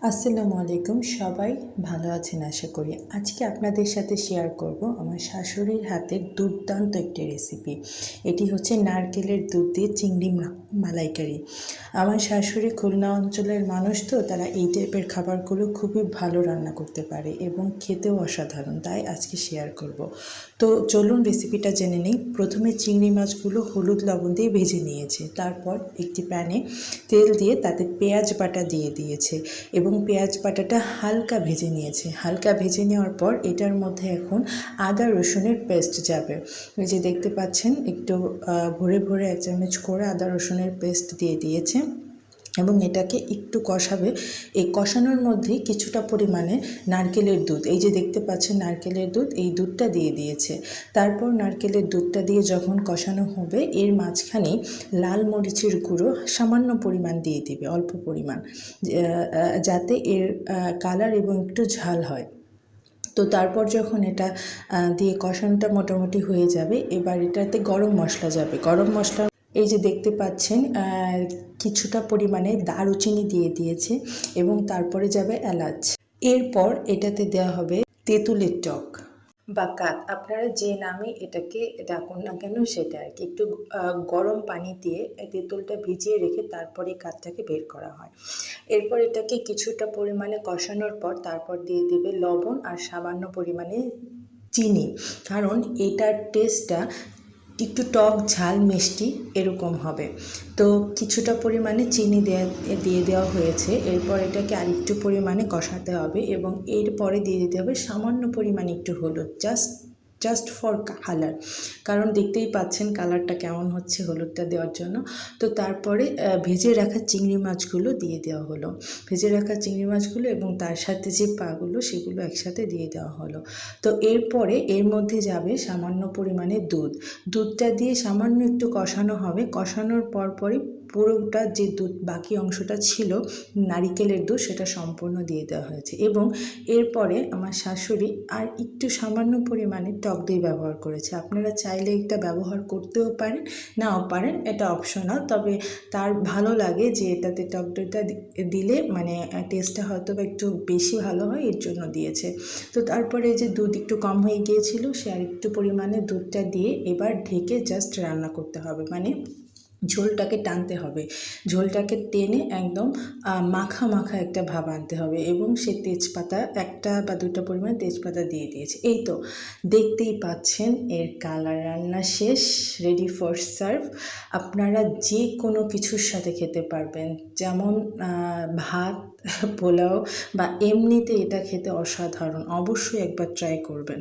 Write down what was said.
আসসালামু আলাইকুম, সবাই ভালো আছেন আশা করি। আজকে আপনাদের সাথে শেয়ার করব আমার শাশুড়ির হাতের দুর্দান্ত একটি রেসিপি। এটি হচ্ছে নারকেলের দুধ দিয়ে চিংড়ি মালাইকারি। আমার শাশুড়ি খুলনা অঞ্চলের মানুষ, তো তারা এই টাইপের খাবারগুলো খুবই ভালো রান্না করতে পারে এবং খেতেও অসাধারণ, তাই আজকে শেয়ার করব। তো চলুন রেসিপিটা জেনে নিই। প্রথমে চিংড়ি মাছগুলো হলুদ লবণ দিয়ে ভেজে নিয়েছে, তারপর একটি প্যানে তেল দিয়ে তাতে পেঁয়াজ বাটা দিয়ে দিয়েছে এবং পেঁয়াজ বাটাটা হালকা ভেজে নিয়েছে। হালকা ভেজে নেওয়ার পর এটার মধ্যে এখন আদা রসুনের পেস্ট যাবে। এই যে দেখতে পাচ্ছেন, একটু ভরে ভরে 1 চামচ করে আদা রসুনের পেস্ট দিয়ে দিয়েছে এবং এটাকে একটু কষাবে। এই কষানোর মধ্যেই কিছুটা পরিমাণে নারকেলের দুধ, এই যে দেখতে পাচ্ছেন নারকেলের দুধ, এই দুধটা দিয়ে দিয়েছে। তারপর নারকেলের দুধটা দিয়ে যখন কষানো হবে, এর মাঝখানে লাল মরিচের গুঁড়ো সামান্য পরিমাণ দিয়ে দিবে, অল্প পরিমাণ, যাতে এর কালার এবং একটু ঝাল হয়। তো তারপর যখন এটা দিয়ে কষানোটা মোটামুটি হয়ে যাবে, এবার এটাতে গরম মশলা যাবে। গরম মশলা এই যে দেখতে পাচ্ছেন কিছুটা পরিমাণে দারুচিনি দিয়ে দিয়েছে এবং তারপরে যাবে এলাচ। এরপর এটাতে দেওয়া হবে তেঁতুলের টক বা কাত, আপনারা যে নামে এটাকে ডাকুন না কেন সেটা আর কি। একটু গরম পানি দিয়ে তেঁতুলটা ভিজিয়ে রেখে তারপরে কাতটাকে বের করা হয়। এরপর এটাকে কিছুটা পরিমাণে কষানোর পর তারপর দিয়ে দেবে লবণ আর সামান্য পরিমাণে চিনি, কারণ এটার টেস্টটা একটু টক ঝাল মিষ্টি এরকম হবে। তো কিছুটা পরিমাণে চিনি দিয়ে দেওয়া হয়েছে। এরপর এটাকে আরেকটু পরিমাণে কষাতে হবে এবং এরপরে দিয়ে দিতে হবে সামান্য পরিমাণে একটু হলুদ, জাস্ট ফর কালার, কারণ দেখতেই পাচ্ছেন কালারটা কেমন হচ্ছে হলুদটা দেওয়ার জন্য। তো তারপরে ভেজে রাখা চিংড়ি মাছগুলো দিয়ে দেওয়া হলো, ভেজে রাখা চিংড়ি মাছগুলো এবং তার সাথে যে পাগুলো সেগুলো একসাথে দিয়ে দেওয়া হলো। তো এরপরে এর মধ্যে যাবে সামান্য পরিমাণে দুধটা দিয়ে সামান্য একটু কষানো হবে। কষানোর পরপরই পুরোটা যে দুধ বাকি অংশটা ছিল নারিকেলের দুধ, সেটা সম্পূর্ণ দিয়ে দেওয়া হয়েছে এবং এরপরে আমার শাশুড়ি আর একটু সামান্য পরিমাণে টক দই ব্যবহার করেছে। আপনারা চাইলে এটা ব্যবহার করতেও পারেন, নাও পারেন, এটা অপশনাল। তবে তার ভালো লাগে যে এটাতে টক দইটা দিলে মানে টেস্টটা হয়তো বা একটু বেশি ভালো হয়, এর জন্য দিয়েছে। তো তারপরে যে দুধ একটু কম হয়ে গিয়েছিল, সে আর একটু পরিমাণে দুধটা দিয়ে এবার ঢেকে জাস্ট রান্না করতে হবে, মানে ঝোলটাকে টানতে হবে। ঝোলটাকে টেনে একদম মাখা মাখা একটা ভাব আনতে হবে এবং সে তেজপাতা 1টা বা 2টা পরিমাণ তেজপাতা দিয়ে দিয়েছে। এই তো দেখতেই পাচ্ছেন এর কালার। রান্না শেষ, রেডি ফর সার্ভ। আপনারা যে কোনো কিছুর সাথে খেতে পারবেন, যেমন ভাত, পোলাও বা এমনিতে এটা খেতে অসাধারণ। অবশ্যই একবার ট্রাই করবেন।